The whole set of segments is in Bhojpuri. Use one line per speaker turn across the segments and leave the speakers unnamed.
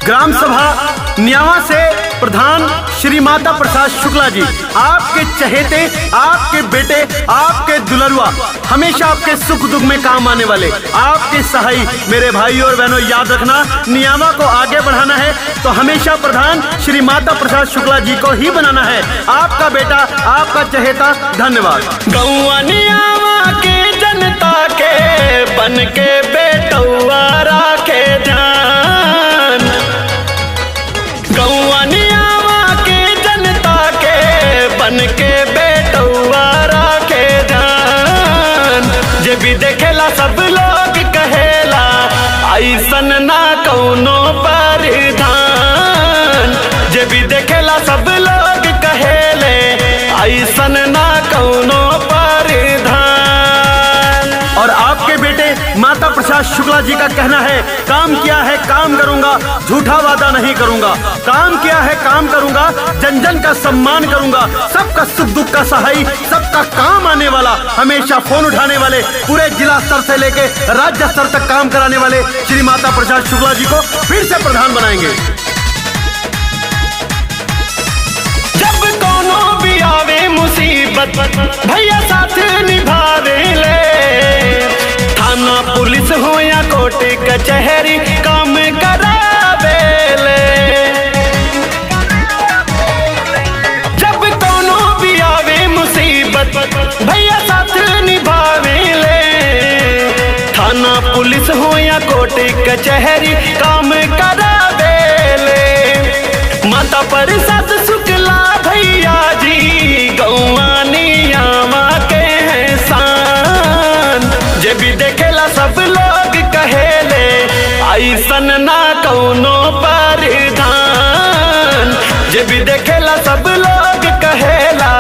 ग्राम सभा न्यावा से प्रधान श्री माता प्रसाद शुक्ला जी, आपके चहेते, आपके बेटे, आपके दुलरुआ, हमेशा आपके सुख दुख में काम आने वाले, आपके सहाई। मेरे भाई और बहनों, याद रखना, न्यावा को आगे बढ़ाना है तो हमेशा प्रधान श्री माता प्रसाद शुक्ला जी को ही बनाना है। आपका बेटा, आपका चहेता। धन्यवाद।
गौवा न्यावा के जनता के बन के बेटौआ राखे ध्यान। गौवा न्यावा के जनता के बन के बेटौआ राखे ध्यान। जे भी देखेला सब लोग कहेला ऐसन ना कौनो परिधान। जे भी देखेला सब लोग कहेले ऐसन ना कौनो परिधान।
और आपके बेटे माता प्रसाद शुक्ला जी का कहना है, काम किया है काम करूंगा, झूठा वादा नहीं करूंगा। काम किया है काम करूंगा, जन जन का सम्मान करूंगा, सबका सुख दुख का सहाई, सबका काम आने वाला, हमेशा फोन उठाने वाले, पूरे जिला स्तर से लेके राज्य स्तर तक काम कराने वाले श्री माता प्रसाद शुक्ला जी को फिर से प्रधान बनाएंगे।
जब कोनो भी आवे मुसीबत भैया साथ निभावे ले। थाना पुलिस हो या कोर्ट कचहरी काम करावे ले। जब कोनो भी आवे मुसीबत भैया साथ निभावे ले। थाना पुलिस हो या कोर्ट कचहरी काम करावे ले। माता प्रसाद शुक्ला भैया जी गौवा न्यावा के हैं शान। जे भी देखेला सब लोग कहेले ऐसन ना कौनो परिधान। जे भी देखेला सब लोग कहेला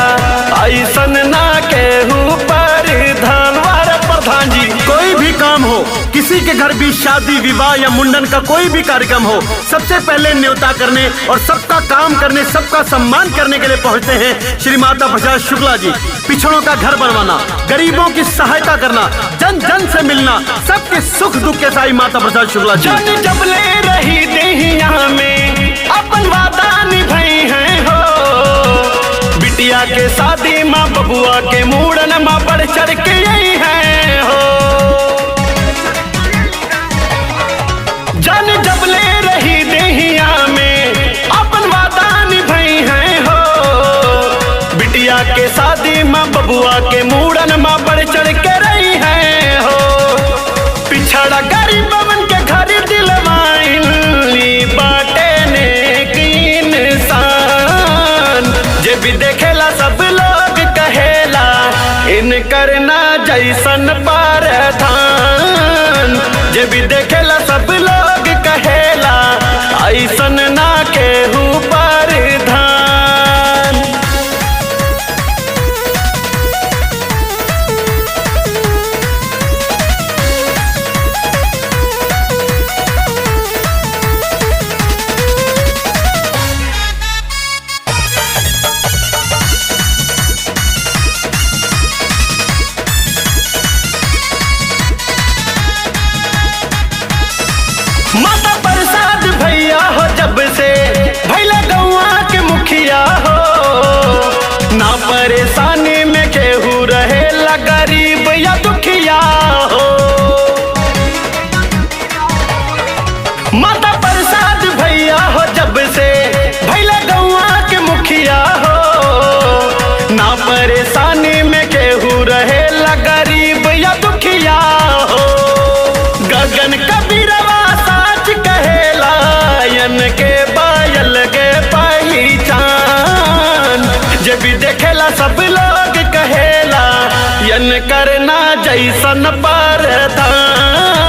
ऐसन ना केहू परिधान। वारे प्रधान जी,
कोई भी काम हो, किसी के घर भी शादी विवाह या मुंडन का कोई भी कार्यक्रम हो, सबसे पहले न्योता करने और सबका काम करने, सबका सम्मान करने के लिए पहुंचते हैं श्री माता प्रसाद शुक्ला जी। पिछड़ों का घर बनवाना, गरीबों की सहायता करना, जन जन से मिलना, सबके सुख दुख के साई माता प्रसाद शुक्ला जी।
जन जब ले रही देहिया में अपन वादा निभाई है हो। बिटिया के शादी माँ बबुआ के मूड़न माँ बढ़ चढ़ के यही है हो। जन जब ले रही देहिया में अपन वादा निभाई है हो। बिटिया के शादी माँ बबुआ के मूड़न माँ बढ़ चढ़ के रही है हो। पिछड़ा गरीबन के घर दिलवाइली बाटे नेक इंसान। जे भी देखेला सब लोग कहेला इन करना जैसन परिधान। जे भी देखेला सब लोग कहेला ऐसन ना केहू परिधान। माता प्रसाद भैया हो जब से भैला गौवा के मुखिया हो। ना परेशानी में केहू रहेला गरीब या दुखिया हो। माता प्रसाद भैया हो जब से भैला गौवा के मुखिया हो। ना परेशानी में केहू रहेला गरीब या दुखिया हो। गगन कबीरवा कहेला यन के बायल के पहचान। जे भी देखेला सब लोग कहेला यन करना जैसन परिधान।